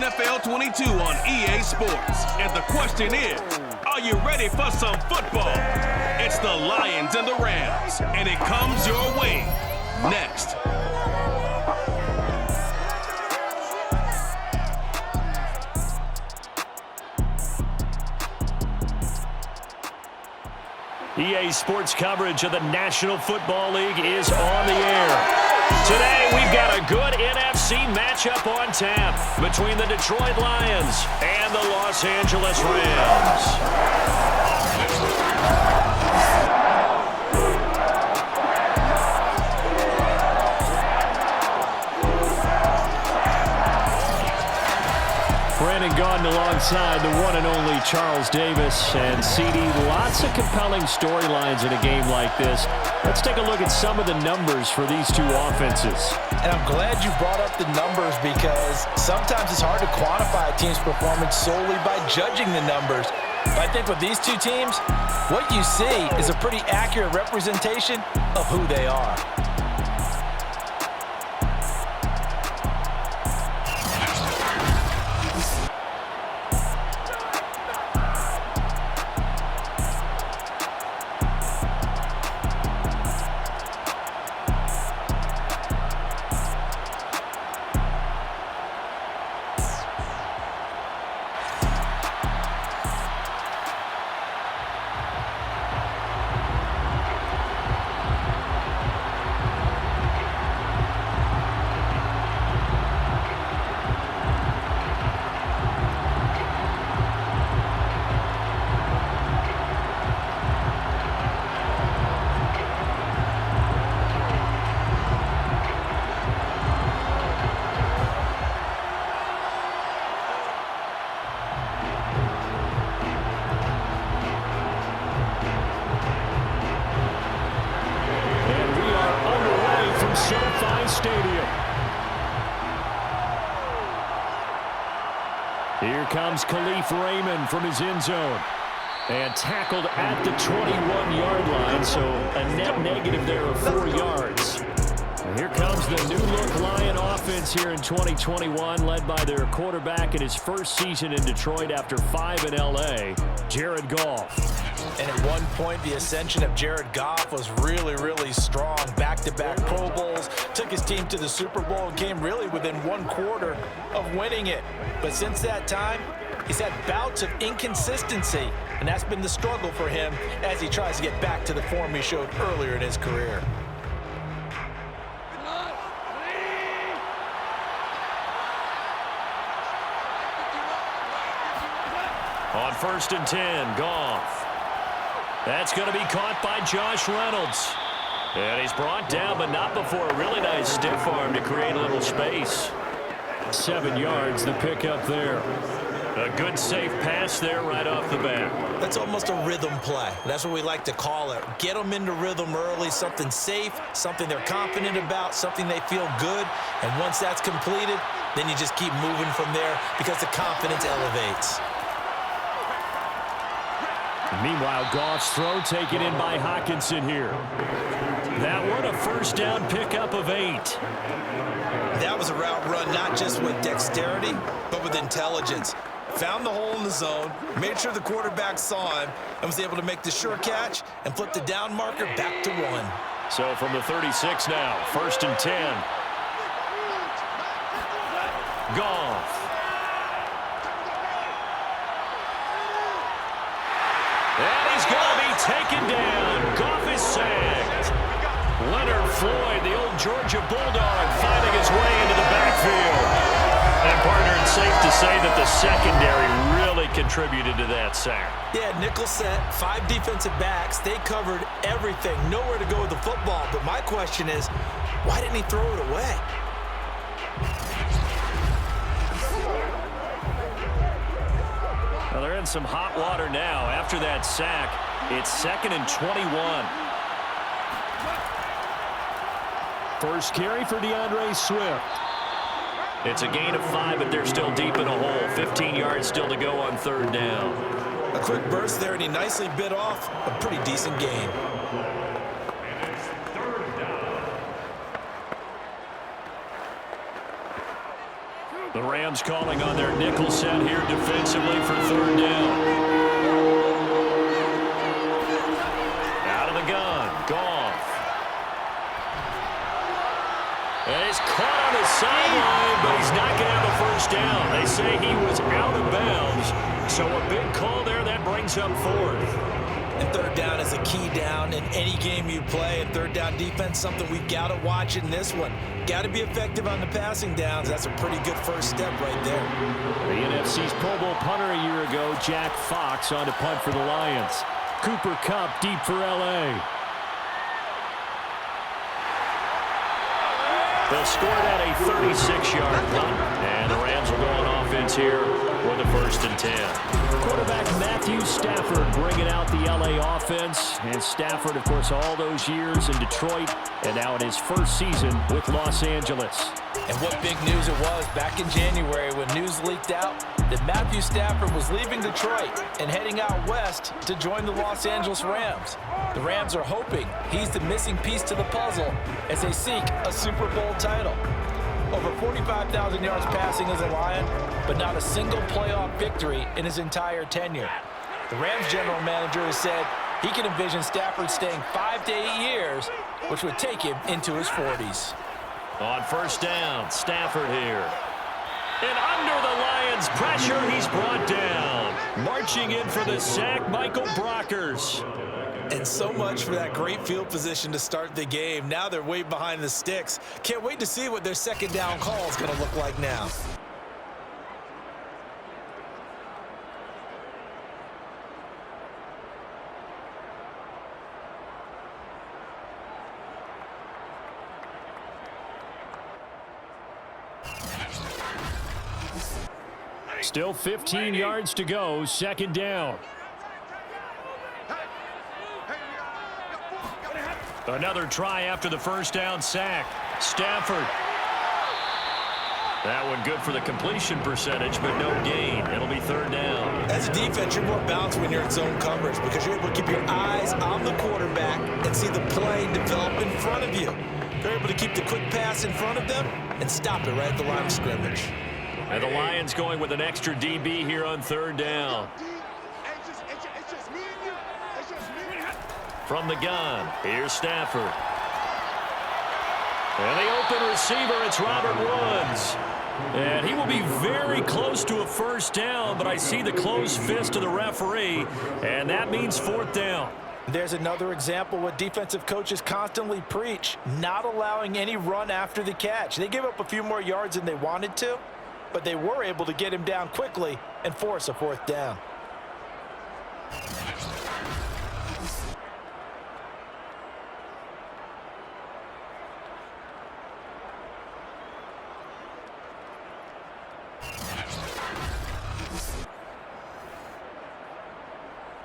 NFL 22 on EA Sports. And the question is, are you ready for some football? It's the Lions and the Rams, and it comes your way next. EA Sports coverage of the National Football League is on the air. Today, we've got a good NFC matchup on tap between the Detroit Lions and the Los Angeles Rams. Brandon Gaudin alongside the one and only Charles Davis. And CD, lots of compelling storylines in a game like this. Let's take a look at some of the numbers for these two offenses. And I'm glad you brought up the numbers because sometimes it's hard to quantify a team's performance solely by judging the numbers. But I think with these two teams, what you see is a pretty accurate representation of who they are. Stadium. Here comes Khalif Raymond from his end zone. And tackled at the 21-yard line, so a net negative there of 4 yards. And here comes the new-look Lion offense here in 2021, led by their quarterback in his first season in Detroit after 5 in L.A., Jared Goff. And at one point, the ascension of Jared Goff was really, really strong. Back-to-back Pro Bowls, took his team to the Super Bowl and came really within 1 quarter of winning it. But since that time, he's had bouts of inconsistency, and that's been the struggle for him as he tries to get back to the form he showed earlier in his career. On 1st and 10, Goff. That's going to be caught by Josh Reynolds. And he's brought down, but not before a really nice stiff arm to create a little space. 7 yards, the pickup there. A good, safe pass there right off the bat. That's almost a rhythm play. That's what we like to call it. Get them into rhythm early, something safe, something they're confident about, something they feel good. And once that's completed, then you just keep moving from there because the confidence elevates. Meanwhile, Goff's throw taken in by Hockenson here. That one, a first down pickup of 8. That was a route run not just with dexterity, but with intelligence. Found the hole in the zone, made sure the quarterback saw him, and was able to make the sure catch and flip the down marker back to 1. So from the 36 now, 1st and 10. Goff. And he's going to be taken down. Goff is sacked. Leonard Floyd, the old Georgia Bulldog, finding his way into the backfield. And, partner, it's safe to say that the secondary really contributed to that sack. Yeah, nickel set, 5 defensive backs. They covered everything. Nowhere to go with the football. But my question is, why didn't he throw it away? Well, they're in some hot water now. After that sack, it's 2nd and 21. First carry for DeAndre Swift. It's a gain of 5, but they're still deep in a hole. 15 yards still to go on 3rd down. A quick burst there, and he nicely bit off a pretty decent gain. The Rams calling on their nickel set here defensively for third down. Out of the gun, Goff. And he's caught on the sideline, but he's not going to have a first down. They say he was out of bounds, so a big call there that brings up fourth. And third down is a key down in any game you play. And third down defense, something we've got to watch in this one. Got to be effective on the passing downs. That's a pretty good first step right there. The NFC's Pro Bowl punter a year ago, Jack Fox, on to punt for the Lions. Cooper Kupp deep for L.A. They'll score that a 36-yard punt. And the Rams will go on offense here with a 1st and 10. Quarterback Matthew Stafford bringing out the L.A. offense. And Stafford, of course, all those years in Detroit, and now in his first season with Los Angeles. And what big news it was back in January when news leaked out that Matthew Stafford was leaving Detroit and heading out west to join the Los Angeles Rams. The Rams are hoping he's the missing piece to the puzzle as they seek a Super Bowl title. Over 45,000 yards passing as a Lion, but not a single playoff victory in his entire tenure. The Rams general manager has said he can envision Stafford staying 5 to 8 years, which would take him into his 40s. On first down, Stafford here. And under the Lions' pressure, he's brought down. Marching in for the sack, Michael Brockers. And so much for that great field position to start the game. Now they're way behind the sticks. Can't wait to see what their second down call is going to look like now. Still 15 yards to go, second down. Another try after the first down sack. Stafford. That one good for the completion percentage, but no gain. It'll be third down. As a defense, you're more balanced when you're in zone coverage because you're able to keep your eyes on the quarterback and see the play develop in front of you. You're able to keep the quick pass in front of them and stop it right at the line of scrimmage. And the Lions going with an extra DB here on third down. From the gun, here's Stafford. And the open receiver, it's Robert Woods. And he will be very close to a first down, but I see the closed fist of the referee, and that means fourth down. There's another example what defensive coaches constantly preach, not allowing any run after the catch. They gave up a few more yards than they wanted to, but they were able to get him down quickly and force a fourth down.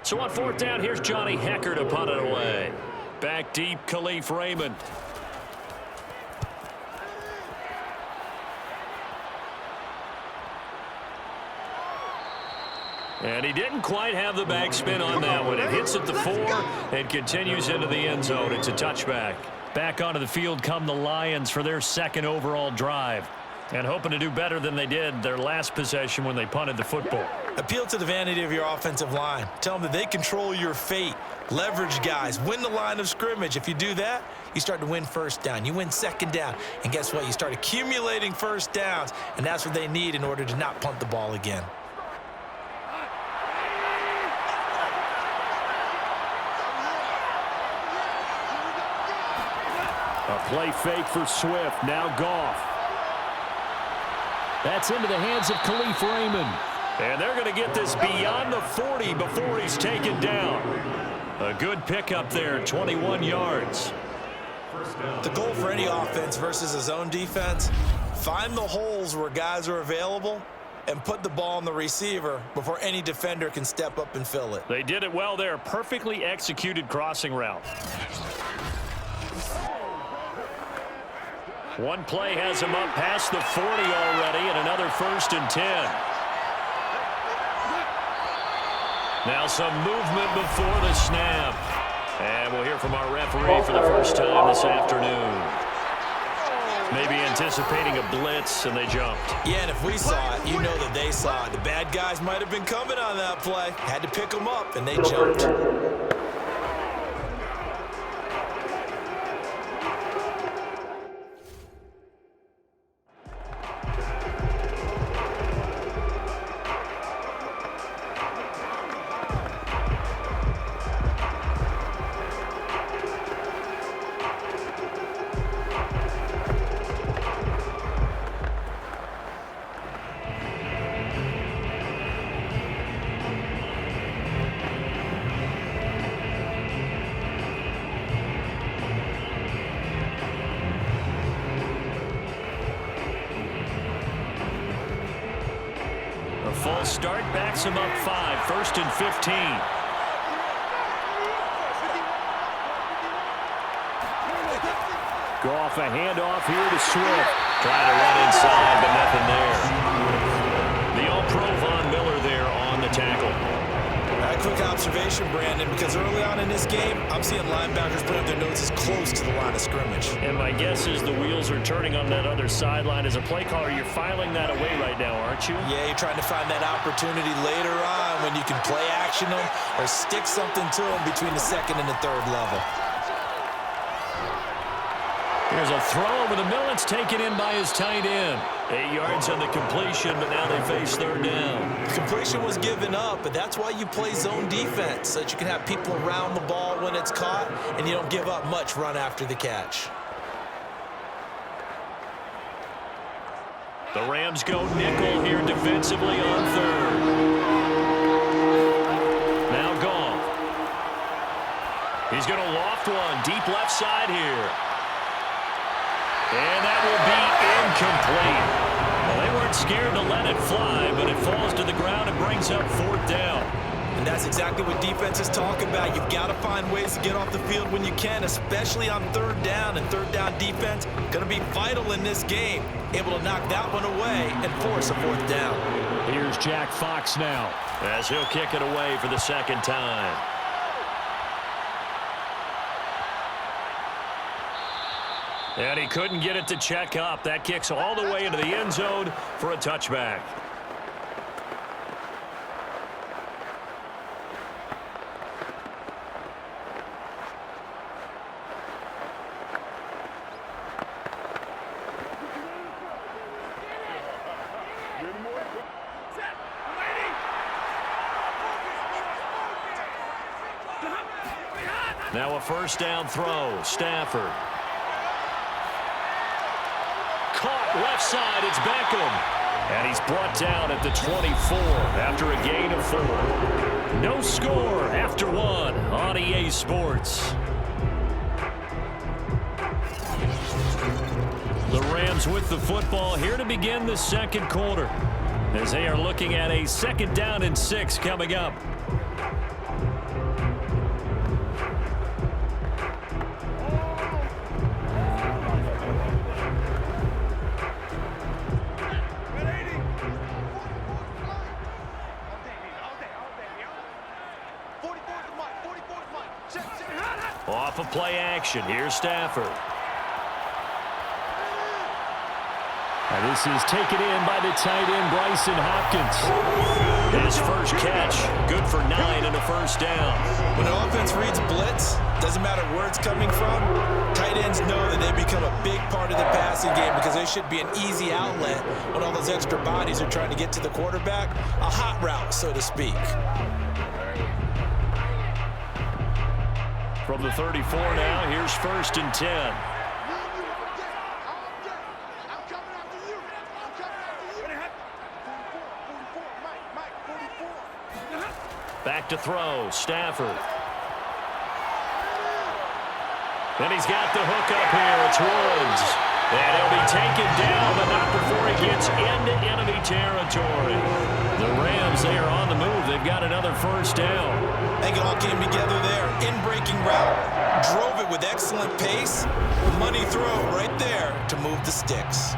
So on fourth down, here's Johnny Hecker to punt it away. Back deep, Khalif Raymond. And he didn't quite have the backspin on that one. It hits at the 4 and continues into the end zone. It's a touchback. Back onto the field come the Lions for their second overall drive. And hoping to do better than they did their last possession when they punted the football. Appeal to the vanity of your offensive line. Tell them that they control your fate. Leverage guys. Win the line of scrimmage. If you do that, you start to win first down. You win second down. And guess what? You start accumulating first downs. And that's what they need in order to not punt the ball again. A play fake for Swift. Now Goff. That's into the hands of Khalif Raymond. And they're going to get this beyond the 40 before he's taken down. A good pickup there, 21 yards. The goal for any offense versus a zone defense, find the holes where guys are available and put the ball on the receiver before any defender can step up and fill it. They did it well there. Perfectly executed crossing route. One play has him up past the 40 already, and another 1st and 10. Now some movement before the snap. And we'll hear from our referee for the first time this afternoon. Maybe anticipating a blitz, and they jumped. Yeah, and if we saw it, you know that they saw it. The bad guys might have been coming on that play. Had to pick them up, and they jumped. A full start backs him up 5, 1st and 15. Goff a handoff here to Swift. Trying to run inside, but nothing there. The All-Pro Von Miller there on the tackle. A quick observation, Brandon, because early on in this game, I'm seeing linebackers putting their noses close to the line of scrimmage. And my guess is the wheels are turning on that other sideline. As a play caller, you're filing that away right now, aren't you? Yeah, you're trying to find that opportunity later on when you can play action them or stick something to them between the second and the third level. Here's a throw over the middle. It's taken in by his tight end. 8 yards on the completion, but now they face third down. The completion was given up, but that's why you play zone defense, so that you can have people around the ball when it's caught, and you don't give up much run after the catch. The Rams go nickel here defensively on third. Now Goff. He's going to loft one deep left side here. And that will be incomplete. Well, they weren't scared to let it fly, but it falls to the ground and brings up fourth down. And that's exactly what defenses talk about. You've got to find ways to get off the field when you can, especially on third down. And third down defense going to be vital in this game. Able to knock that one away and force a fourth down. Here's Jack Fox now, as he'll kick it away for the second time. And he couldn't get it to check up. That kicks all the way into the end zone for a touchback. Now a first down throw. Stafford. Caught left side. It's Beckham. And he's brought down at the 24 after a gain of 4. No score after 1 on EA Sports. The Rams with the football here to begin the second quarter, as they are looking at a 2nd down and 6 coming up. Off of play action, here's Stafford. And this is taken in by the tight end, Bryson Hopkins. His first catch, good for 9 and a first down. When an offense reads blitz, doesn't matter where it's coming from, tight ends know that they become a big part of the passing game because they should be an easy outlet when all those extra bodies are trying to get to the quarterback. A hot route, so to speak. From the 34 now, here's 1st and 10. Back to throw, Stafford. Then he's got the hook up here. It's Woods. And he'll be taken down, but not before he gets into enemy territory. The Rams, they are on the move. They've got another first down. I think it all came together there. In-breaking route. Drove it with excellent pace. Money throw right there to move the sticks.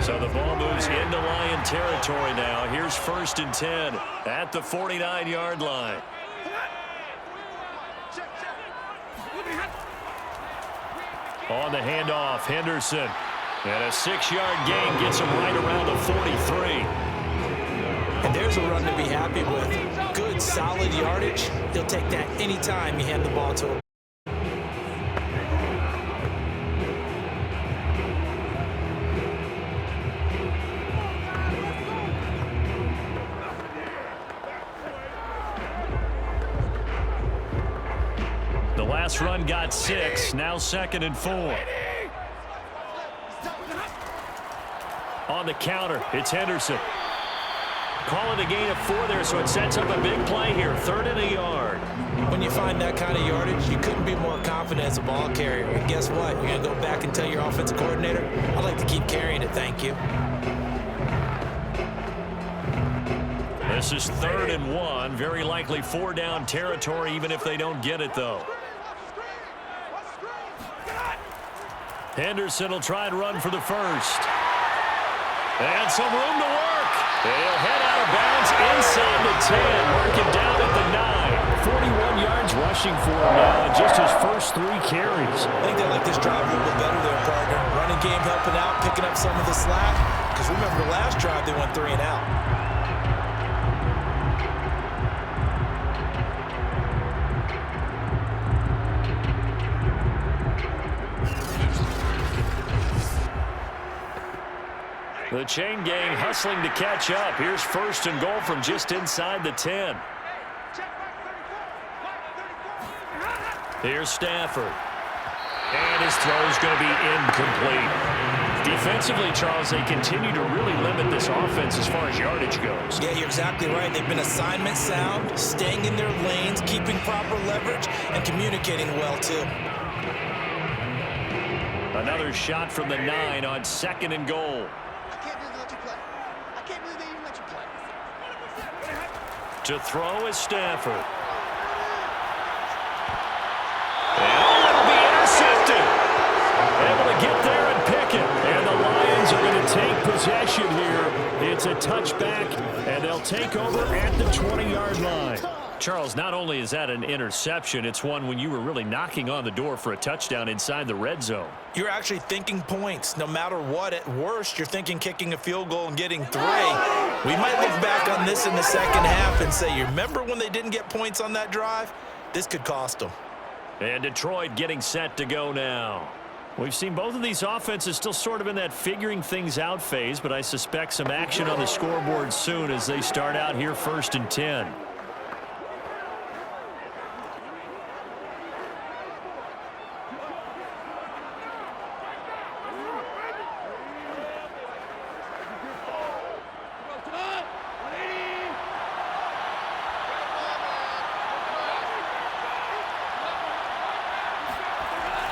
So the ball moves into Lion territory now. Here's 1st and 10 at the 49-yard line. On the handoff, Henderson. And a 6-yard gain gets him right around the 43. And there's a run to be happy with. Good, solid yardage. He'll take that anytime you hand the ball to him. The last run got 6, now 2nd and 4. On the counter, it's Henderson. Calling a gain of 4 there, so it sets up a big play here. 3rd and a yard. When you find that kind of yardage, you couldn't be more confident as a ball carrier. And guess what? You're going to go back and tell your offensive coordinator, I'd like to keep carrying it, thank you. This is 3rd and 1. Very likely 4-down territory, even if they don't get it, though. Henderson will try and run for the 1st. And some room to work. They'll head out of bounds inside the 10. Working down at the 9. 41 yards rushing for him now in just his first 3 carries. I think they like this drive a little bit better there, partner. Running game helping out, picking up some of the slack. Because remember the last drive, they went 3 and out. The chain gang hustling to catch up. Here's 1st and goal from just inside the 10. Here's Stafford. And his throw is going to be incomplete. Defensively, Charles, they continue to really limit this offense as far as yardage goes. Yeah, you're exactly right. They've been assignment sound, staying in their lanes, keeping proper leverage, and communicating well, too. Another shot from the 9 on 2nd and goal. To throw is Stafford. And it'll be intercepted. Able to get there and pick it. And the Lions are going to take possession here. It's a touchback, and they'll take over at the 20-yard line. Charles, not only is that an interception, it's one when you were really knocking on the door for a touchdown inside the red zone. You're actually thinking points. No matter what, at worst, you're thinking kicking a field goal and getting 3. We might look back on this in the second half and say, you remember when they didn't get points on that drive? This could cost them. And Detroit getting set to go now. We've seen both of these offenses still sort of in that figuring things out phase, but I suspect some action on the scoreboard soon as they start out here 1st and 10.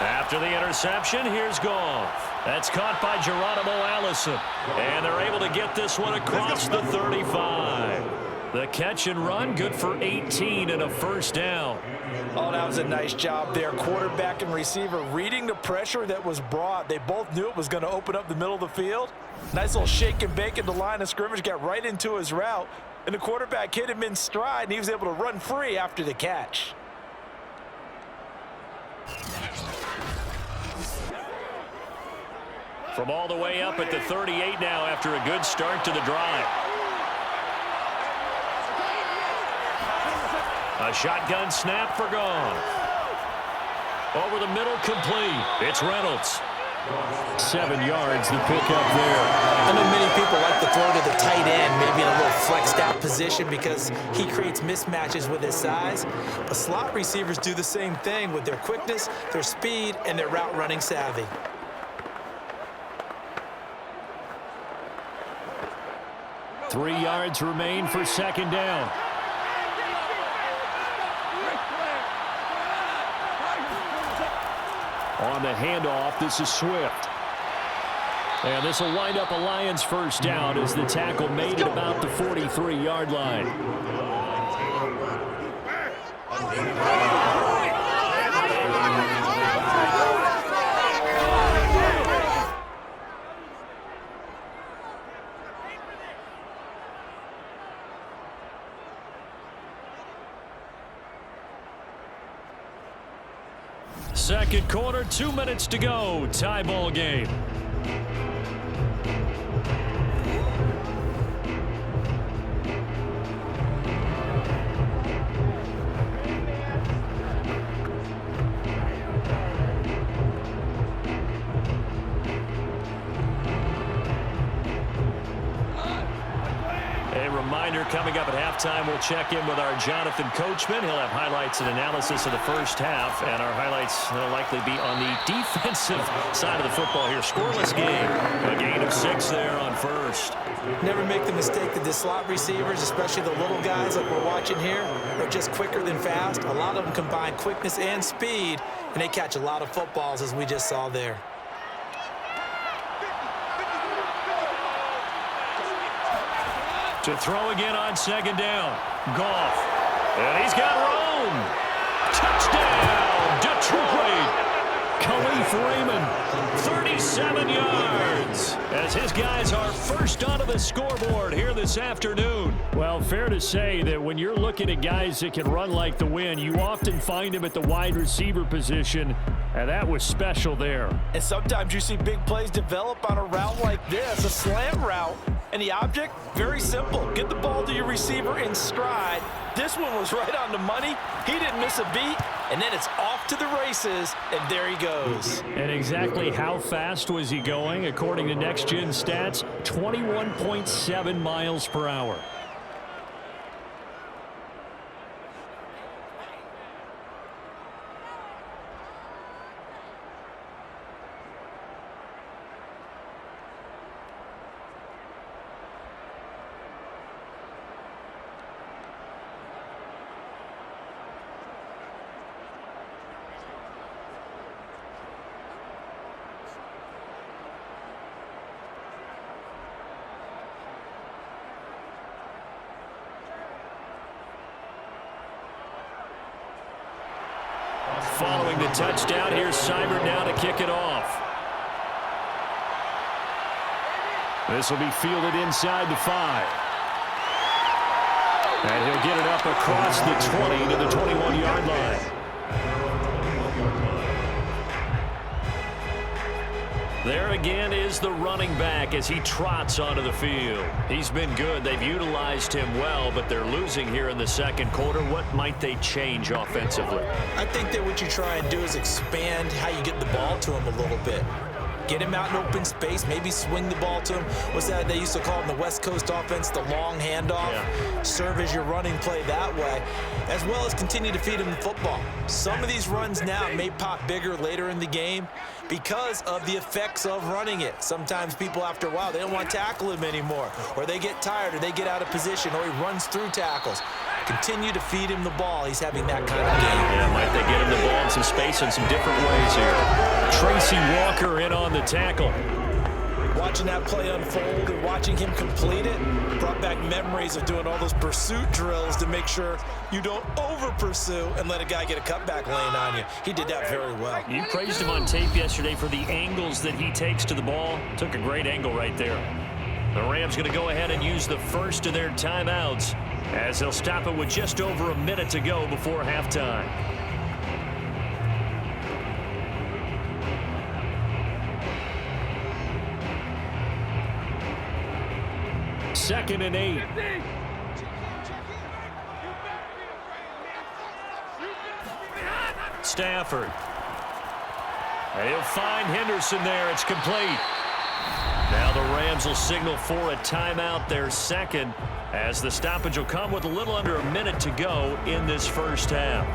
After the interception, here's Goff. That's caught by Geronimo Allison. And they're able to get this one across the 35. The catch and run, good for 18 and a 1st down. Oh, that was a nice job there. Quarterback and receiver reading the pressure that was brought. They both knew it was going to open up the middle of the field. Nice little shake and bake at the line of scrimmage, got right into his route. And the quarterback hit him in stride, and he was able to run free after the catch. From all the way up at the 38 now after a good start to the drive. A shotgun snap for Goff. Over the middle, complete. It's Reynolds. 7 yards, the pickup there. I know many people like to throw to the tight end, maybe in a little flexed out position because he creates mismatches with his size. But slot receivers do the same thing with their quickness, their speed, and their route running savvy. Three yards remain for 2nd down. On the handoff, this is Swift. And this will wind up a Lions 1st down as the tackle made it about the 43-yard line. Second quarter, 2 minutes to go. Tie ball game. Reminder, coming up at halftime, we'll check in with our Jonathan Coachman. He'll have highlights and analysis of the first half, and our highlights will likely be on the defensive side of the football here. Scoreless game. A gain of 6 there on first. Never make the mistake that the slot receivers, especially the little guys like we're watching here, are just quicker than fast. A lot of them combine quickness and speed, and they catch a lot of footballs, as we just saw there. To throw again on second down. Goff. And he's got room. Touchdown, Detroit. Khalif Raymond, 37 yards, as his guys are first onto the scoreboard here this afternoon. Well, fair to say that when you're looking at guys that can run like the wind, you often find them at the wide receiver position, and that was special there. And sometimes you see big plays develop on a route like this, a slant route. And the object, very simple. Get the ball to your receiver in stride. This one was right on the money. He didn't miss a beat. And then it's off to the races, and there he goes. And exactly how fast was he going? According to Next Gen Stats, 21.7 miles per hour. Following the touchdown, here's Seibert now to kick it off. This will be fielded inside the 5. And he'll get it up across the 20 to the 21-yard line. There again is the running back as he trots onto the field. He's been good. They've utilized him well, but they're losing here in the second quarter. What might they change offensively? I think that what you try and do is expand how you get the ball to him a little bit. Get him out in open space, maybe swing the ball to him. What's that they used to call in the West Coast offense, the long handoff? Yeah. Serve as your running play that way, as well as continue to feed him the football. Some of these runs now may pop bigger later in the game because of the effects of running it. Sometimes people, after a while, they don't want to tackle him anymore, or they get tired, or they get out of position, or he runs through tackles. Continue to feed him the ball. He's having that kind of game. Yeah, might they get him the ball in some space in some different ways here. Tracy Walker in on the tackle. Watching that play unfold and watching him complete it brought back memories of doing all those pursuit drills to make sure you don't over-pursue and let a guy get a cutback lane on you. He did that very well. You praised him on tape yesterday for the angles that he takes to the ball. Took a great angle right there. The Rams going to go ahead and use the first of their timeouts as they'll stop it with just over a minute to go before halftime. Second and 8. Stafford. And he'll find Henderson there. It's complete. Now the Rams will signal for a timeout, their second, as the stoppage will come with a little under a minute to go in this first half.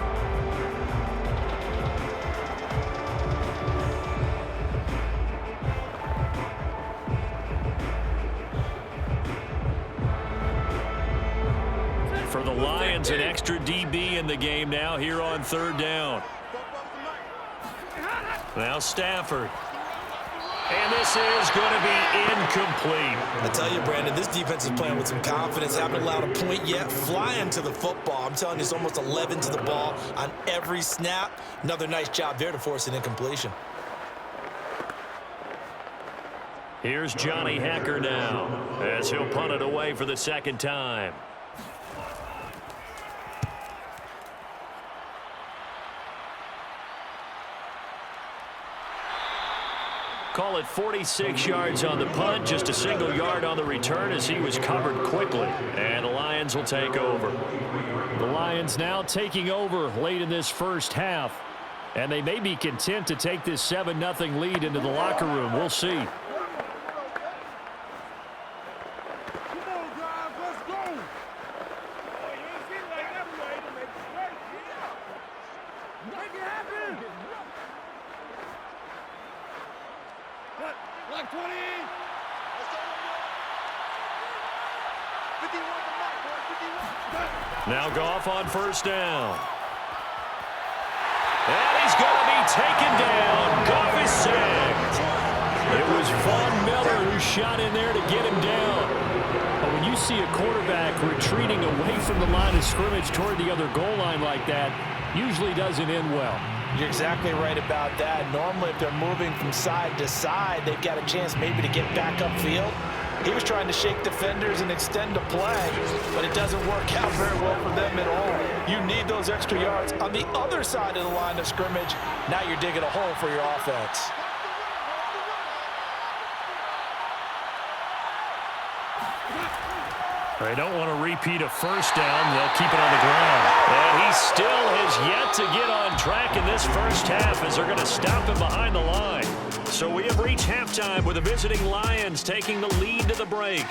For the Lions, an extra DB in the game now here on third down. Now Stafford. And this is going to be incomplete. I tell you, Brandon, this defense is playing with some confidence. Haven't allowed a point yet. Flying to the football. I'm telling you, it's almost 11 to the ball on every snap. Another nice job there to force an incompletion. Here's Johnny Hacker now as he'll punt it away for the second time. Call it 46 yards on the punt, just a single yard on the return as he was covered quickly. And the Lions will take over. The Lions now taking over late in this first half. And they may be content to take this 7-0 lead into the locker room. We'll see. Now Goff on first down. And he's going to be taken down. Goff is sacked. It was Von Miller who shot in there to get him down. But when you see a quarterback retreating away from the line of scrimmage toward the other goal line like that, usually doesn't end well. You're exactly right about that. Normally, if they're moving from side to side, they've got a chance maybe to get back upfield. He was trying to shake defenders and extend the play, but it doesn't work out very well for them at all. You need those extra yards on the other side of the line of scrimmage. Now you're digging a hole for your offense. They don't want to repeat a first down. They'll keep it on the ground. And he still has yet to get on track in this first half as they're going to stop him behind the line. So we have reached halftime with the visiting Lions taking the lead to the break.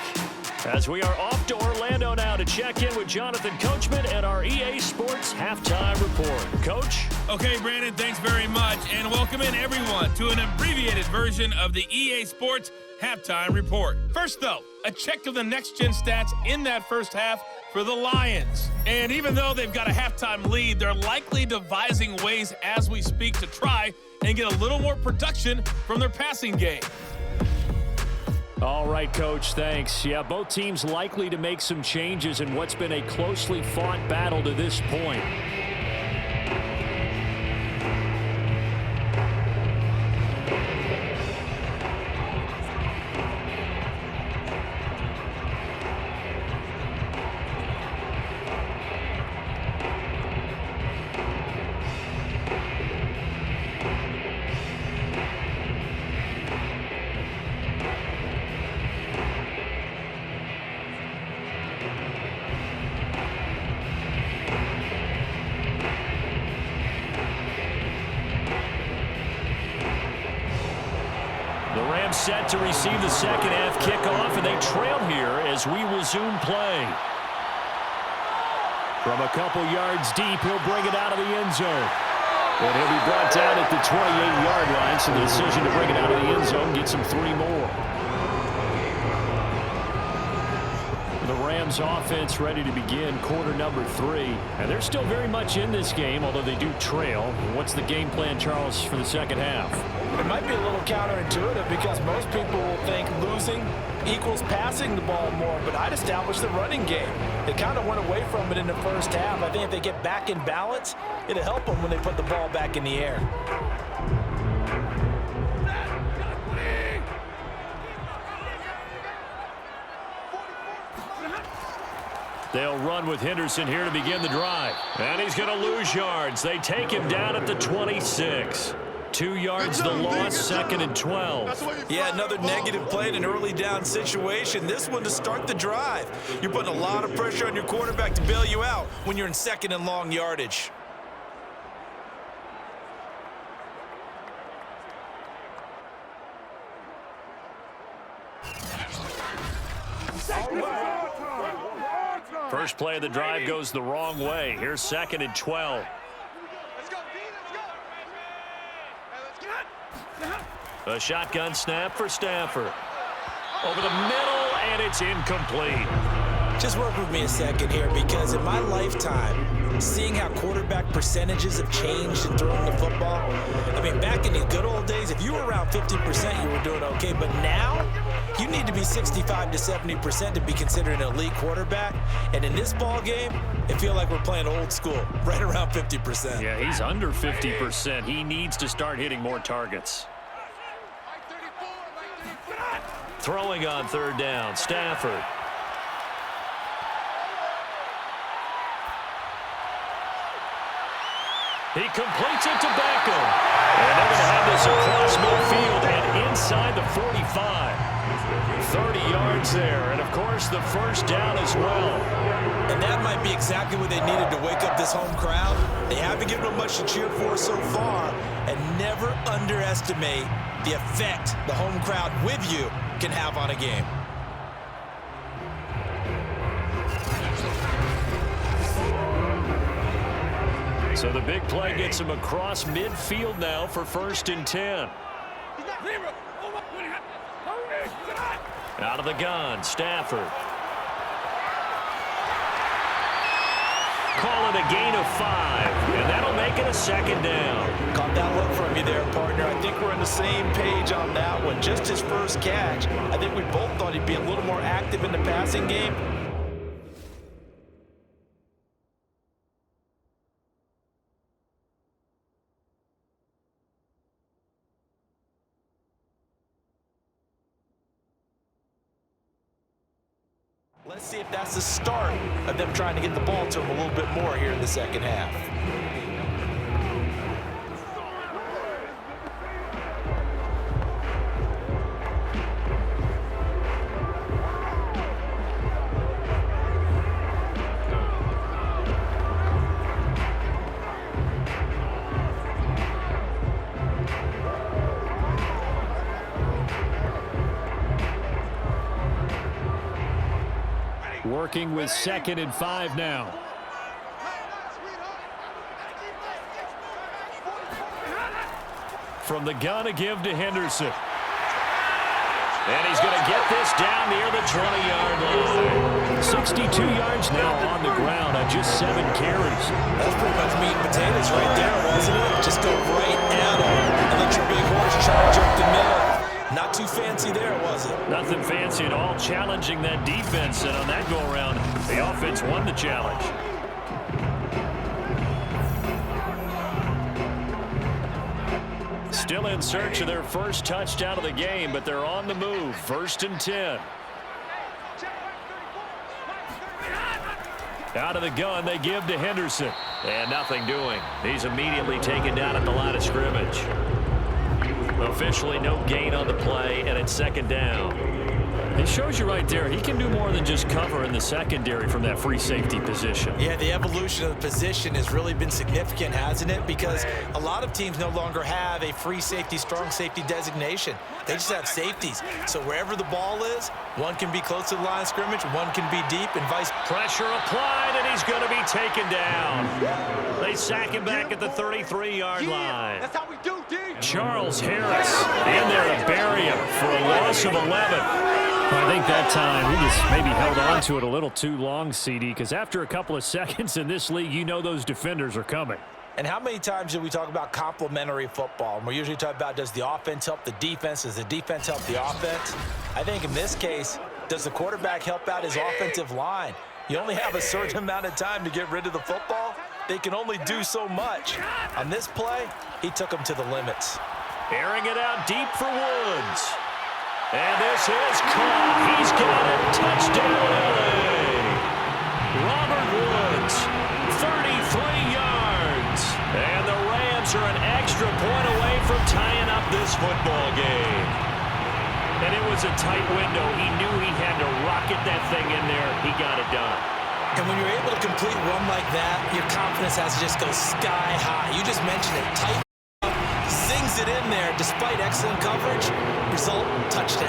As we are off to Orlando now to check in with Jonathan Coachman and our EA Sports Halftime Report. Coach? Okay, Brandon, thanks very much. And welcome in, everyone, to an abbreviated version of the EA Sports Halftime Report. First, though, a check of the next-gen stats in that first half for the Lions. And even though they've got a halftime lead, they're likely devising ways as we speak to try and get a little more production from their passing game. All right, Coach, thanks. Yeah, both teams likely to make some changes in what's been a closely fought battle to this point. Set to receive the second half kickoff, and they trail here as we resume play. From a couple yards deep, he'll bring it out of the end zone. And he'll be brought down at the 28-yard line, so the decision to bring it out of the end zone gets him 3 more. The Rams offense ready to begin quarter number 3. And they're still very much in this game, although they do trail. What's the game plan, Charles, for the second half? It might be a little counterintuitive because most people will think losing equals passing the ball more, but I'd establish the running game. They kind of went away from it in the first half. I think if they get back in balance, it'll help them when they put the ball back in the air. They'll run with Henderson here to begin the drive. And he's going to lose yards. They take him down at the 26. 2 yards the loss, 2nd and 12. Yeah, another negative play in an early down situation. This one to start the drive. You're putting a lot of pressure on your quarterback to bail you out when you're in 2nd and long yardage. First play of the drive goes the wrong way. Here's 2nd and 12. A shotgun snap for Stafford. Over the middle, and it's incomplete. Just work with me a second here, because in my lifetime, seeing how quarterback percentages have changed in throwing the football, I mean, back in the good old days, if you were around 50%, you were doing okay. But now, you need to be 65 to 70% to be considered an elite quarterback. And in this ball game, it feels like we're playing old school, right around 50%. Yeah, he's under 50%. He needs to start hitting more targets. Throwing on 3rd down, Stafford. He completes it to Beckham. And they're going to have this across midfield and inside the 45. 30 yards there, and of course the first down as well. And that might be exactly what they needed to wake up this home crowd. They haven't given them much to cheer for so far, and never underestimate the effect the home crowd with you can have on a game. So the big play gets him across midfield now for 1st and 10. Out of the gun, Stafford. Call it a gain of 5, and that'll make it a 2nd down. Caught that look from you there, partner. I think we're on the same page on that one. Just his first catch. I think we both thought he'd be a little more active in the passing game. Let's see if that's the start of them trying to get the ball to him a little bit more here in the second half. Working with 2nd and 5 now. From the gun, a give to Henderson. And he's going to get this down near the 20-yard line. 62 yards now on the ground on just 7 carries. That's pretty much meat and potatoes right there, wasn't it? Just go right at him and let your big horse charge up the middle. Not too fancy there, was it? Nothing fancy at all, challenging that defense, and on that go-around, the offense won the challenge. Still in search of their first touchdown of the game, but they're on the move. 1st and 10. Out of the gun, they give to Henderson. And nothing doing. He's immediately taken down at the line of scrimmage. Officially no gain on the play, and it's 2nd down. It shows you right there, he can do more than just cover in the secondary from that free safety position. Yeah, the evolution of the position has really been significant, hasn't it? Because a lot of teams no longer have a free safety, strong safety designation. They just have safeties. So wherever the ball is, one can be close to the line of scrimmage, one can be deep, and vice. Pressure applied, and he's going to be taken down. They sack him back at the 33-yard line. That's how we do, D. Charles Harris in there to bury him for a loss of 11. I think that time he just maybe held on to it a little too long, CD, because after a couple of seconds in this league, you know those defenders are coming. And how many times do we talk about complementary football? And we're usually talking about, does the offense help the defense? Does the defense help the offense? I think in this case, does the quarterback help out his offensive line? You only have a certain amount of time to get rid of the football. They can only do so much. On this play, he took them to the limits. Airing it out deep for Woods. And this is caught. He's got it. Touchdown, LA. Robert Woods, 33 yards. And the Rams are an extra point away from tying up this football game. And it was a tight window. He knew he had to rocket that thing in there. He got it done. And when you're able to complete one like that, your confidence has to just go sky high. You just mentioned it. Tight. Sings it in there despite excellent coverage. Result, touchdown.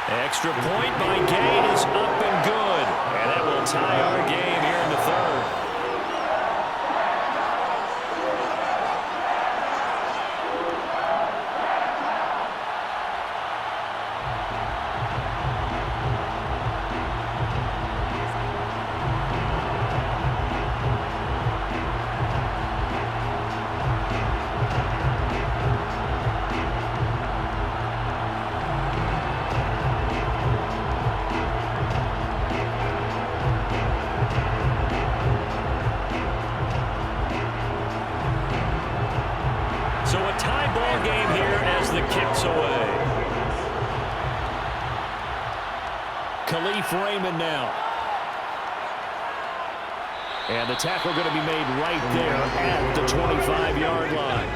Extra point by Gain is up and good. And that will tie our game here in the 3rd. So a tie ball game here as the kick's away. Khalif Raymond now. And the tackle going to be made right there at the 25-yard line.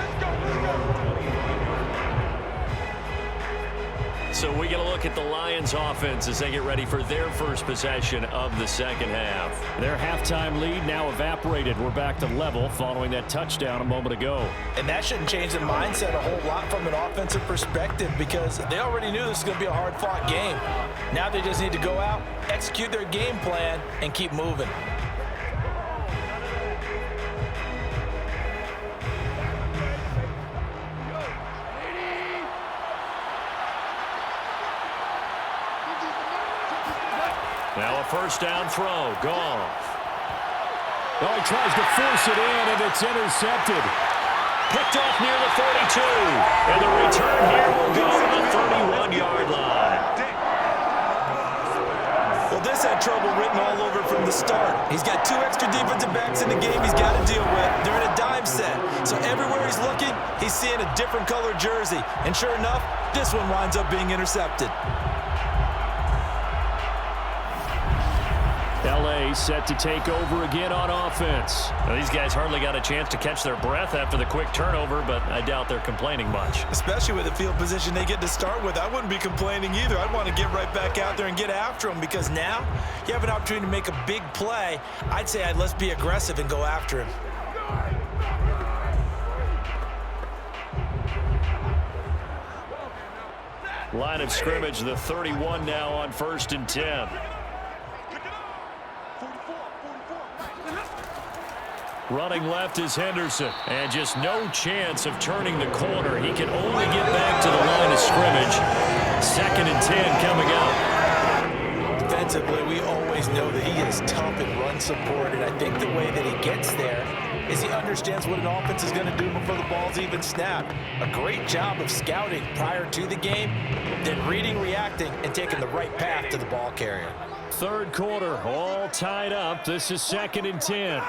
So we get a look at the Lions offense as they get ready for their first possession of the second half. Their halftime lead now evaporated. We're back to level following that touchdown a moment ago. And that shouldn't change the mindset a whole lot from an offensive perspective because they already knew this was going to be a hard-fought game. Now they just need to go out, execute their game plan, and keep moving. Now a first down throw. Goff. Oh, he tries to force it in, and it's intercepted. Picked off near the 42. And the return here will go to the 31-yard line. Well, this had trouble written all over from the start. He's got 2 extra defensive backs in the game he's got to deal with. They're in a dime set. So everywhere he's looking, he's seeing a different color jersey. And sure enough, this one winds up being intercepted. L.A. set to take over again on offense. Well, these guys hardly got a chance to catch their breath after the quick turnover, but I doubt they're complaining much. Especially with the field position they get to start with. I wouldn't be complaining either. I'd want to get right back out there and get after them because now you have an opportunity to make a big play. I'd say let's be aggressive and go after him. Line of scrimmage, the 31 now on 1st and 10. Running left is Henderson, and just no chance of turning the corner. He can only get back to the line of scrimmage. 2nd and 10 coming up. Defensively, we always know that he is tough and run support, and I think the way that he gets there is he understands what an offense is going to do before the ball's even snapped. A great job of scouting prior to the game, then reading, reacting, and taking the right path to the ball carrier. 3rd quarter, all tied up. This is 2nd and 10.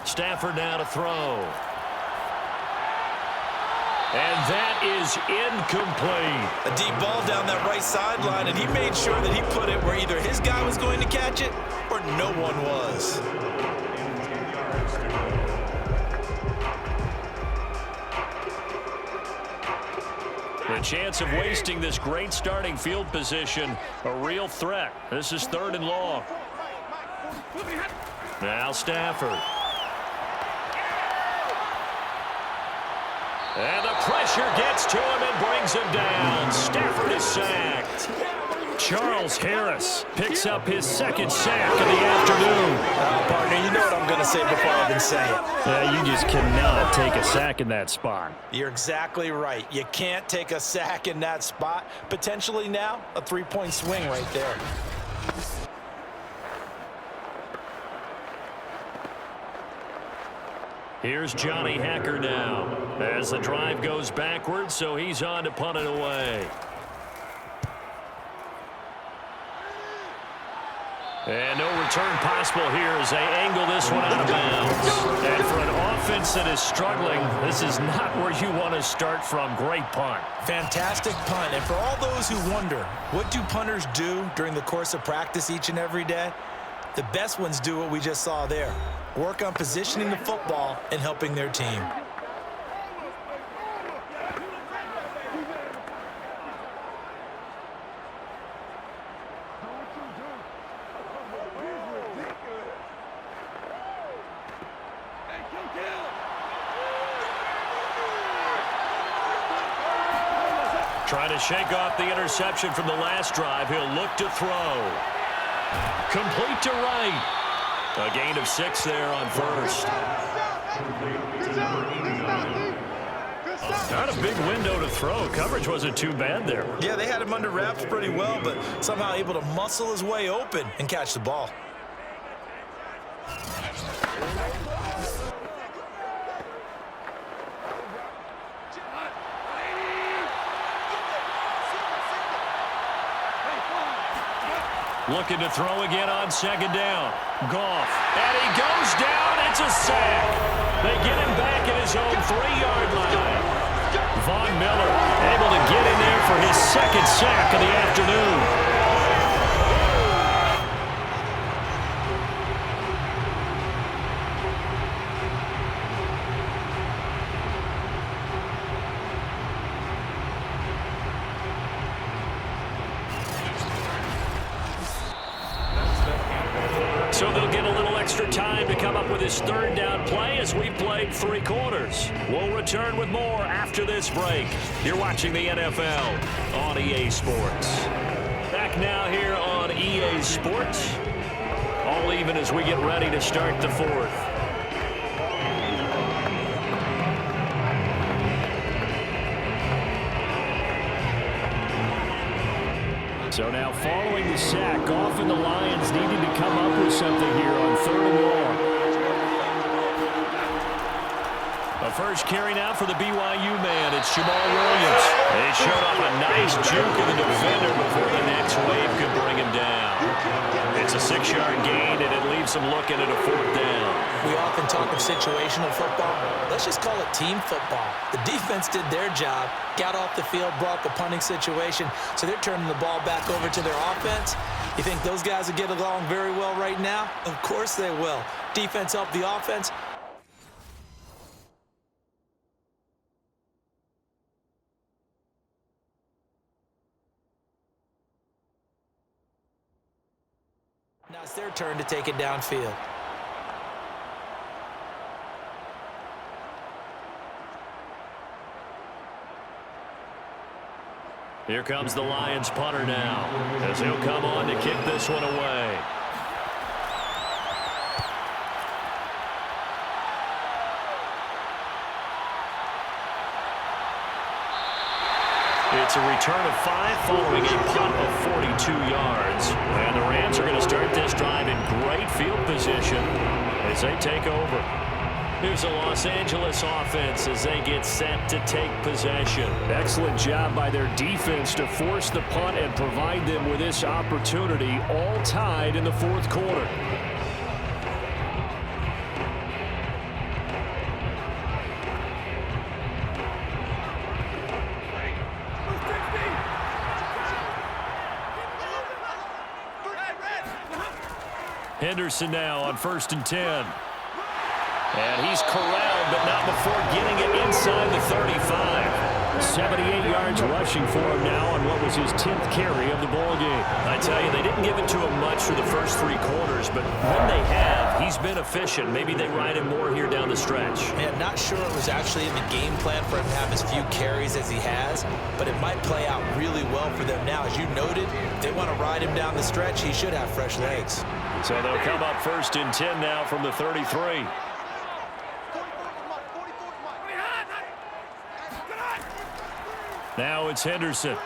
Stafford now to throw. And that is incomplete. A deep ball down that right sideline, and he made sure that he put it where either his guy was going to catch it or no one was. The chance of wasting this great starting field position, a real threat. This is 3rd and long. Now Stafford. And the pressure gets to him and brings him down. Stafford is sacked. Charles Harris picks up his 2nd sack of the afternoon. Partner, you know what I'm going to say before I even say it. You just cannot take a sack in that spot. You're exactly right. You can't take a sack in that spot. Potentially now, a 3-point swing right there. Here's Johnny Hacker now as the drive goes backwards, so he's on to punt it away. And no return possible here as they angle this one out of bounds. And for an offense that is struggling, this is not where you want to start from. Great punt. Fantastic punt. And for all those who wonder, what do punters do during the course of practice each and every day? The best ones do what we just saw there. Work on positioning the football and helping their team. Trying to shake off the interception from the last drive. He'll look to throw. Complete to right. A gain of 6 there on 1st. Not a big window to throw. Coverage wasn't too bad there. Yeah, they had him under wraps pretty well, but somehow able to muscle his way open and catch the ball. Looking to throw again on 2nd down. Goff. And he goes down. It's a sack. They get him back at his own 3-yard line. Von Miller able to get in there for his 2nd sack of the afternoon. this third down play as we've played 3 quarters. We'll return with more after this break. You're watching the NFL on EA Sports. Back now here on EA Sports. All even as we get ready to start the fourth. So now following the sack, often the Lions needing to come up with something here on 3rd and long. A first carry now for the BYU man. It's Jamal Williams. They showed off a nice juke of the defender before the next wave could bring him down. It's a 6-yard gain, and it leaves them looking at a 4th down. We often talk of situational football. Let's just call it team football. The defense did their job, got off the field, brought the punting situation, so they're turning the ball back over to their offense. You think those guys will get along very well right now? Of course they will. Defense helped the offense. Now it's their turn to take it downfield. Here comes the Lions punter now, as he'll come on to kick this one away. It's a return of 5 following a punt of 42 yards. And the Rams are going to start this drive in great field position as they take over. Here's the Los Angeles offense as they get set to take possession. Excellent job by their defense to force the punt and provide them with this opportunity, all tied in the 4th quarter. Henderson now on 1st and 10. And he's corralled, but not before getting it inside the 35. 78 yards rushing for him now on what was his 10th carry of the ball game. I tell you, they didn't give it to him much for the first 3 quarters, but when they have, he's been efficient. Maybe they ride him more here down the stretch. Man, not sure it was actually in the game plan for him to have as few carries as he has, but it might play out really well for them now. As you noted, if they want to ride him down the stretch, he should have fresh legs. So they'll come up 1st and 10 now from the 33. Now it's Henderson.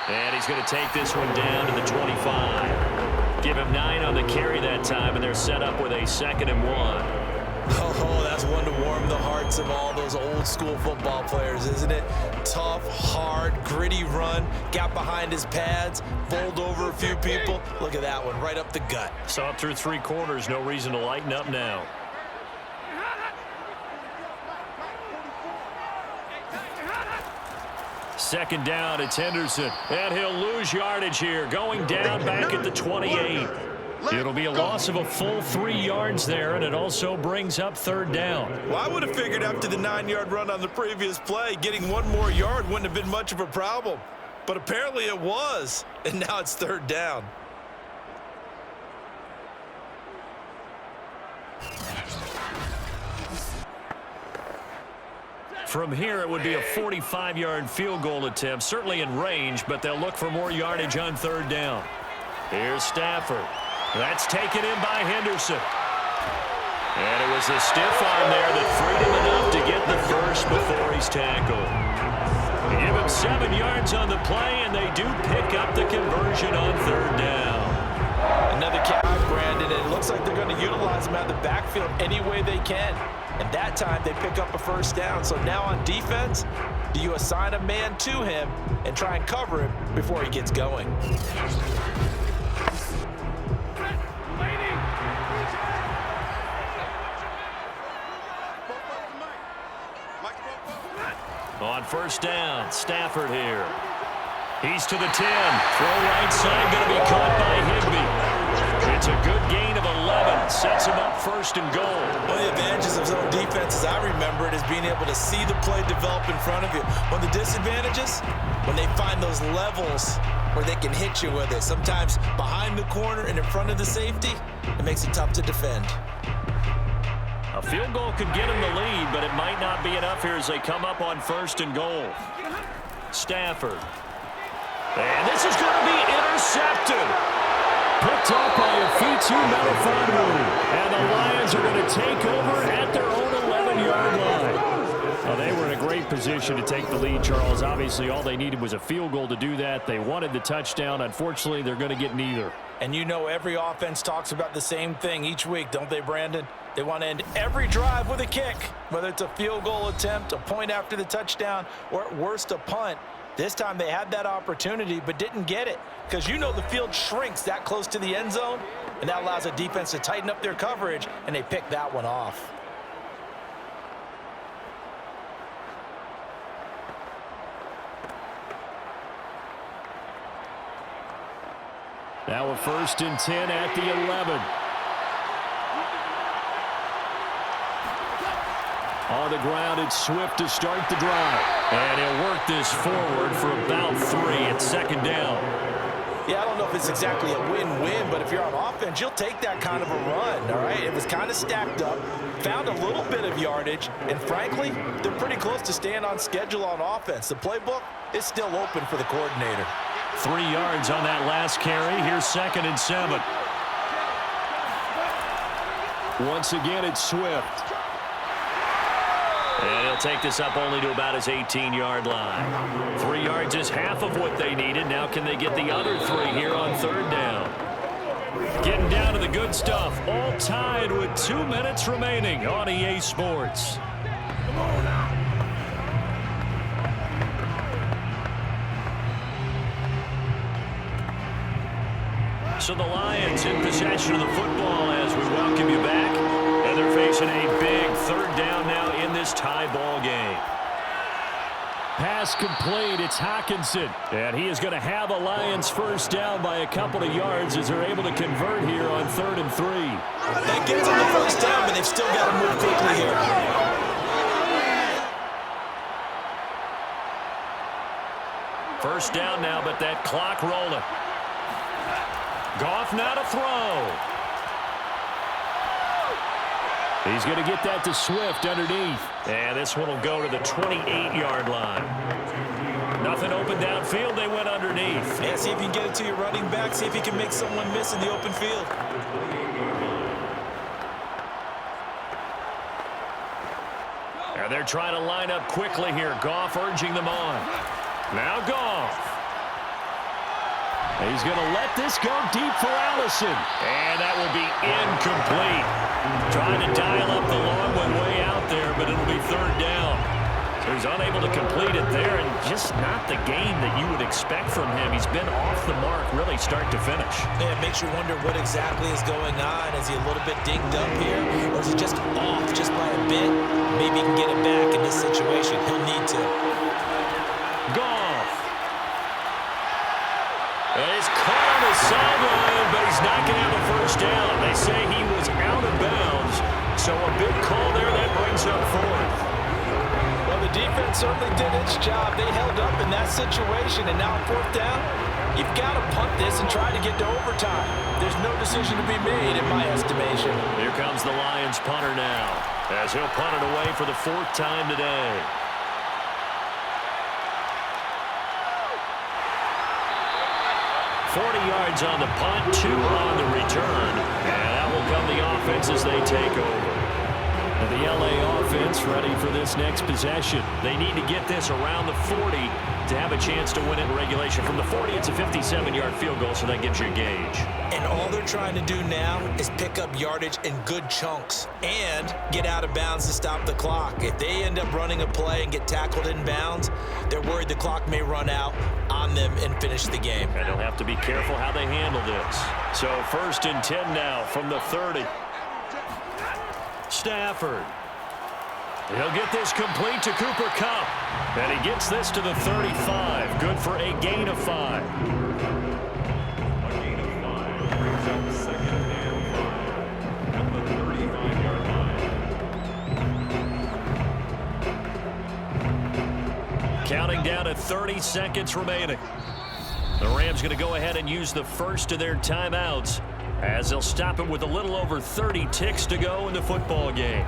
And he's going to take this one down to the 25. Give him 9 on the carry that time, and they're set up with a 2nd and 1. Oh, that's one to warm the hearts of all those old school football players, isn't it? Tough, hard, gritty run, got behind his pads, bowled over a few people. Look at that one, right up the gut. Saw it through 3 quarters, no reason to lighten up now. Second down, it's Henderson, and he'll lose yardage here, going down back at the 28. It'll be a loss of a full 3 yards there, and it also brings up 3rd down. Well, I would have figured after the 9-yard run on the previous play, getting 1 more yard wouldn't have been much of a problem. But apparently it was, and now it's 3rd down. From here, it would be a 45-yard field goal attempt, certainly in range, but they'll look for more yardage on 3rd down. Here's Stafford. That's taken in by Henderson. And it was a stiff arm there that freed him enough to get the first before he's tackled. Give him 7 yards on the play, and they do pick up the conversion on 3rd down. Another catch, Brandon, and it looks like they're going to utilize him out of the backfield any way they can. And that time, they pick up a 1st down. So now on defense, do you assign a man to him and try and cover him before he gets going? On 1st down, Stafford here. He's to the 10. Throw right side, going to be caught by Higbee. It's a good gain of 11. Sets him up 1st and goal. One of the advantages of zone defense, as I remember it, is being able to see the play develop in front of you. One of the disadvantages, when they find those levels where they can hit you with it. Sometimes behind the corner and in front of the safety, it makes it tough to defend. A field goal could get them the lead, but it might not be enough here as they come up on 1st and goal. Stafford. And this is going to be intercepted. Picked up by a Fitu Melifonwu. And the Lions are going to take over at their own 11-yard line. Well, they were in a great position to take the lead, Charles. Obviously, all they needed was a field goal to do that. They wanted the touchdown. Unfortunately, they're going to get neither. And you know every offense talks about the same thing each week, don't they, Brandon? They want to end every drive with a kick, whether it's a field goal attempt, a point after the touchdown, or at worst a punt. This time they had that opportunity but didn't get it because you know the field shrinks that close to the end zone, and that allows a defense to tighten up their coverage, and they pick that one off. Now a 1st and 10 at the 11. On the ground, it's Swift to start the drive. And he'll work this forward for about 3 at 2nd down. Yeah, I don't know if it's exactly a win-win, but if you're on offense, you'll take that kind of a run, all right? It was kind of stacked up, found a little bit of yardage, and frankly, they're pretty close to staying on schedule on offense. The playbook is still open for the coordinator. 3 yards on that last carry. Here's 2nd and 7. Once again, it's Swift. And he'll take this up only to about his 18-yard line. 3 yards is half of what they needed. Now can they get the other 3 here on 3rd down? Getting down to the good stuff. All tied with 2 minutes remaining on EA Sports. So the Lions in possession of the football as we welcome you back. And they're facing a big 3rd down now in this tie ball game. Pass complete. It's Hockenson. And he is going to have a Lions 1st down by a couple of yards as they're able to convert here on 3rd and 3. That gets them the 1st down, but they've still got to move quickly here. First down now, but that clock rolling. Goff now to throw. He's going to get that to Swift underneath. And this one will go to the 28-yard line. Nothing open downfield. They went underneath. Yeah, see if you can get it to your running back. See if you can make someone miss in the open field. And they're trying to line up quickly here. Goff urging them on. Now Goff. He's going to let this go deep for Allison. And that will be incomplete. Trying to dial up the long one way out there, but it'll be 3rd down. So he's unable to complete it there, and just not the game that you would expect from him. He's been off the mark really start to finish. Yeah, it makes you wonder what exactly is going on. Is he a little bit dinged up here, or is he just off just by a bit? Maybe he can get it back in this situation. He'll need to. Goff. And he's caught on the sideline, but he's not going to have a 1st down. They say he was out of bounds, so a big call there that brings up 4th. Well, the defense certainly did its job. They held up in that situation, and now 4th down, you've got to punt this and try to get to overtime. There's no decision to be made in my estimation. Here comes the Lions punter now, as he'll punt it away for the 4th time today. 40 yards on the punt, 2 on the return. And that will come the offense as they take over. And the LA offense ready for this next possession. They need to get this around the 40 to have a chance to win it in regulation. From the 40, it's a 57-yard field goal, so that gives you a gauge. And all they're trying to do now is pick up yardage in good chunks and get out of bounds to stop the clock. If they end up running a play and get tackled in bounds, they're worried the clock may run out on them and finish the game. And they'll have to be careful how they handle this. So 1st and 10 now from the 30. Stafford. He'll get this complete to Cooper Kupp. And he gets this to the 35. Good for a gain of 5. Counting down at 30 seconds remaining. The Rams going to go ahead and use the first of their timeouts as they'll stop it with a little over 30 ticks to go in the football game.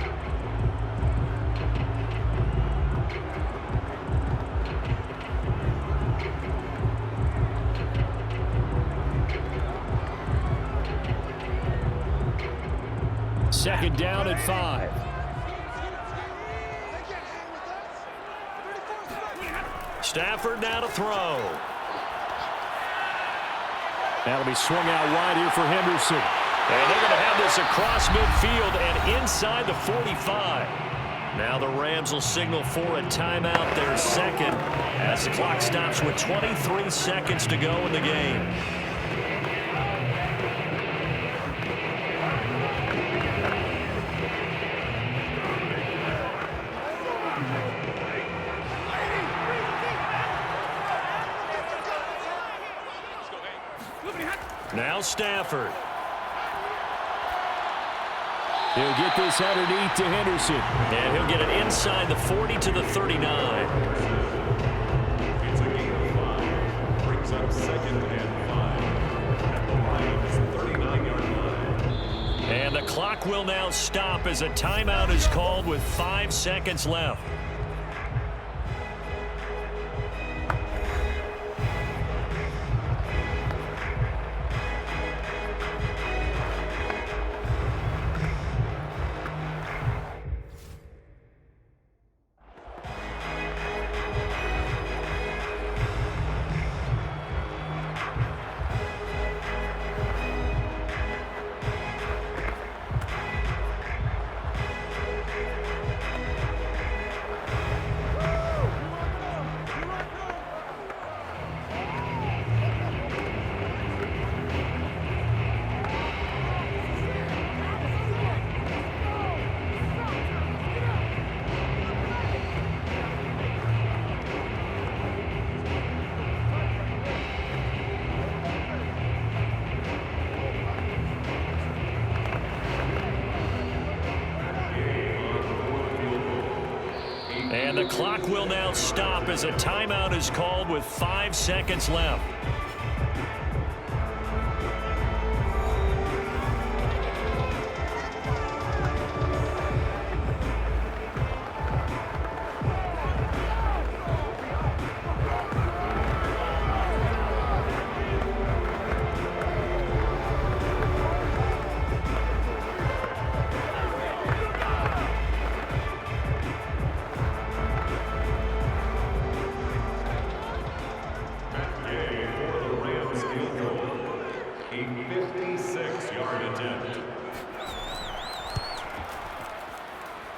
Second down at 5. Stafford now to throw. That'll be swung out wide here for Henderson. And they're going to have this across midfield and inside the 45. Now the Rams will signal for a timeout, their second, as the clock stops with 23 seconds to go in the game. Now Stafford. He'll get this underneath to Henderson. And he'll get it inside the 40 to the 39. It's a gain of 5. Brings up 2nd and 5. At the Lions' 39-yard line. And the clock will now stop as a timeout is called with 5 seconds left. And the clock will now stop as a timeout is called with 5 seconds left.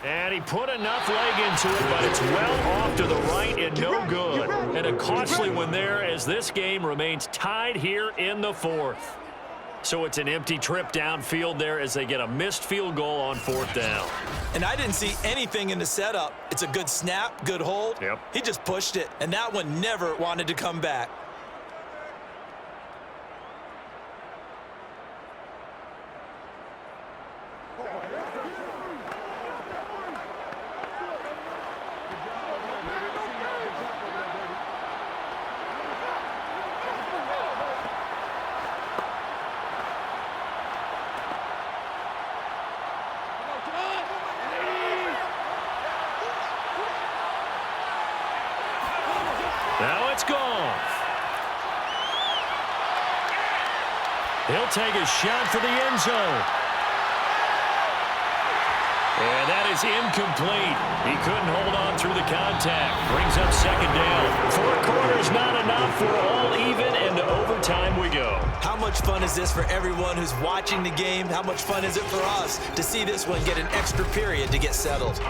And he put enough leg into it, but it's well off to the right and no good. And a costly one there as this game remains tied here in the 4th. So it's an empty trip downfield there as they get a missed field goal on 4th down. And I didn't see anything in the setup. It's a good snap, good hold. Yep. He just pushed it, and that one never wanted to come back. Now it's Goff. He'll take a shot for the end zone. And that is incomplete. He couldn't hold on through the contact. Brings up 2nd down. 4 quarters not enough. We're all even, and to overtime we go. How much fun is this for everyone who's watching the game? How much fun is it for us to see this one get an extra period to get settled?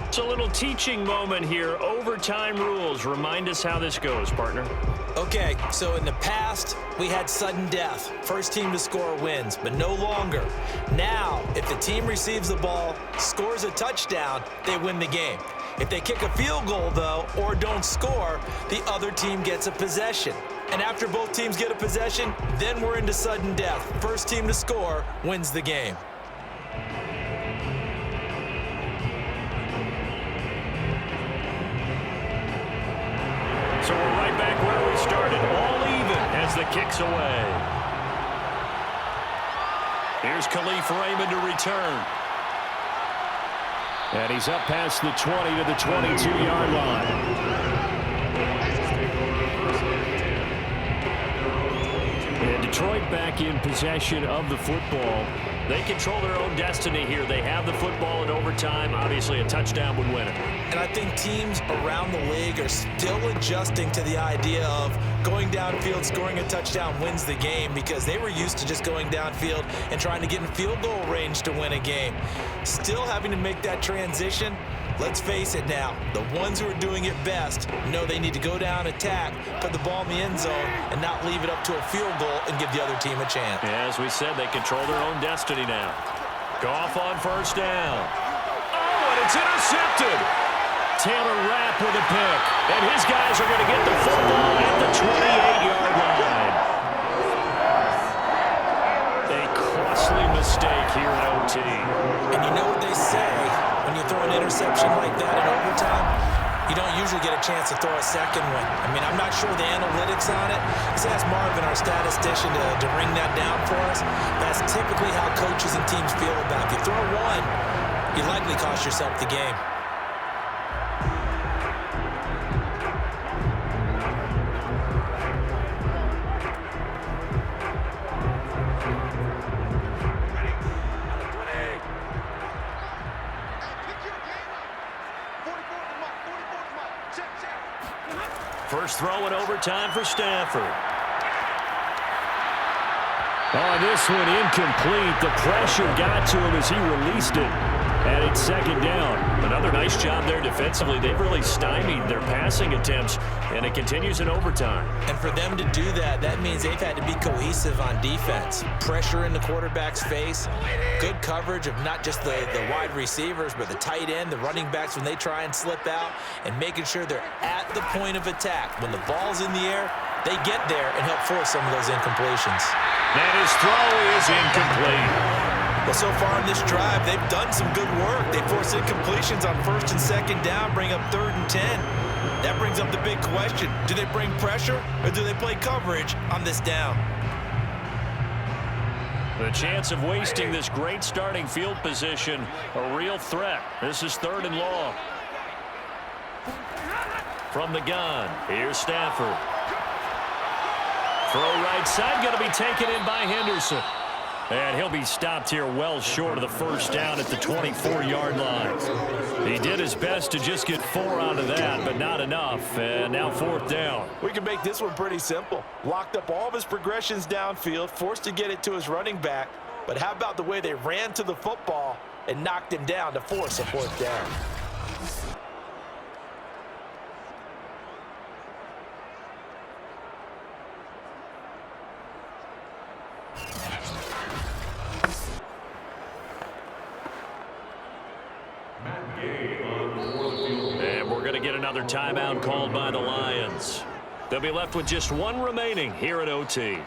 It's a little teaching moment here. Overtime rules. Remind us how this goes, partner. Okay, so in the past, we had sudden death. First team to score wins, but no longer. Now, if the team receives the ball, scores a touchdown, they win the game. If they kick a field goal, though, or don't score, the other team gets a possession. And after both teams get a possession, then we're into sudden death. First team to score wins the game. So we're right back where we started, all even, as as the kick's away. Here's Khalif Raymond to return. And he's up past the 20 to the 22-yard line. And Detroit back in possession of the football. They control their own destiny here. They have the football in overtime. Obviously, a touchdown would win it. And I think teams around the league are still adjusting to the idea of going downfield, scoring a touchdown wins the game, because they were used to just going downfield and trying to get in field goal range to win a game. Still having to make that transition. Let's face it now, the ones who are doing it best know they need to go down, attack, put the ball in the end zone, and not leave it up to a field goal and give the other team a chance. Yeah, as we said, they control their own destiny now. Goff on first down. Oh, and it's intercepted. Taylor Rapp with a pick. And his guys are going to get the football at the 28-yard line. A costly mistake here in OT. And you know what they say, when you throw an interception like that in overtime, you don't usually get a chance to throw a second one. I mean, I'm not sure the analytics on it. Let's ask Marvin, our statistician, to ring that down for us. That's typically how coaches and teams feel about it. If you throw one, you likely cost yourself the game. First throw in overtime for Stafford. Oh, this one incomplete. The pressure got to him as he released it. And it's second down. Another nice job there defensively. They've really stymied their passing attempts, and it continues in overtime. And for them to do that, that means they've had to be cohesive on defense. Pressure in the quarterback's face, good coverage of not just the wide receivers, but the tight end, the running backs when they try and slip out, and making sure they're at the point of attack. When the ball's in the air, they get there and help force some of those incompletions. And his throw is incomplete. Well, so far in this drive, they've done some good work. They force incompletions on first and second down, bring up 3rd and 10. That brings up the big question. Do they bring pressure or do they play coverage on this down? The chance of wasting this great starting field position, a real threat. This is 3rd and long. From the gun, here's Stafford. Throw right side, going to be taken in by Henderson. And he'll be stopped here well short of the first down at the 24-yard line. He did his best to just get 4 out of that, but not enough. And now 4th down. We can make this one pretty simple. Locked up all of his progressions downfield, forced to get it to his running back. But how about the way they ran to the football and knocked him down to force a 4th down? And we're going to get another timeout called by the Lions. They'll be left with just one remaining here at OT.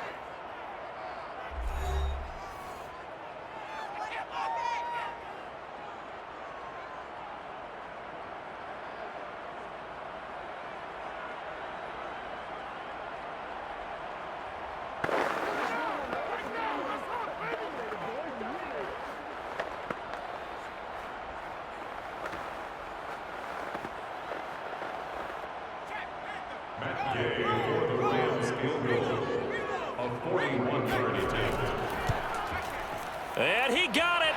And he got it.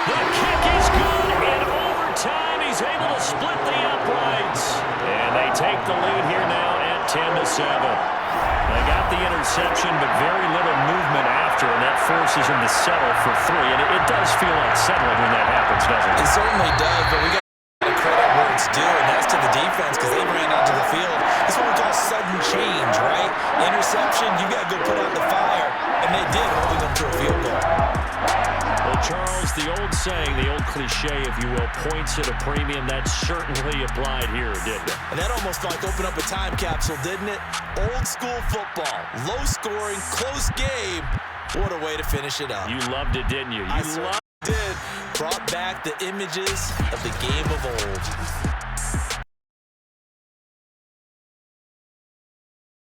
The kick is good. In overtime, he's able to split the uprights. And they take the lead here now at 10-7. They got the interception, but very little movement after, and that forces him to settle for 3. And it does feel unsettling when that happens, doesn't it? It certainly does, but we got to credit where it's due, and that's to the defense, because they ran onto the field. This is what we call sudden change, right? Interception, you got to go put out the fire, and they did, holding them to a field goal. Well, Charles, the old saying, the old cliche, if you will, points at a premium, that certainly applied here, didn't it? And that almost like opened up a time capsule, didn't it? Old school football, low scoring, close game. What a way to finish it up. You loved it, didn't you? I did. Brought back the images of the game of old.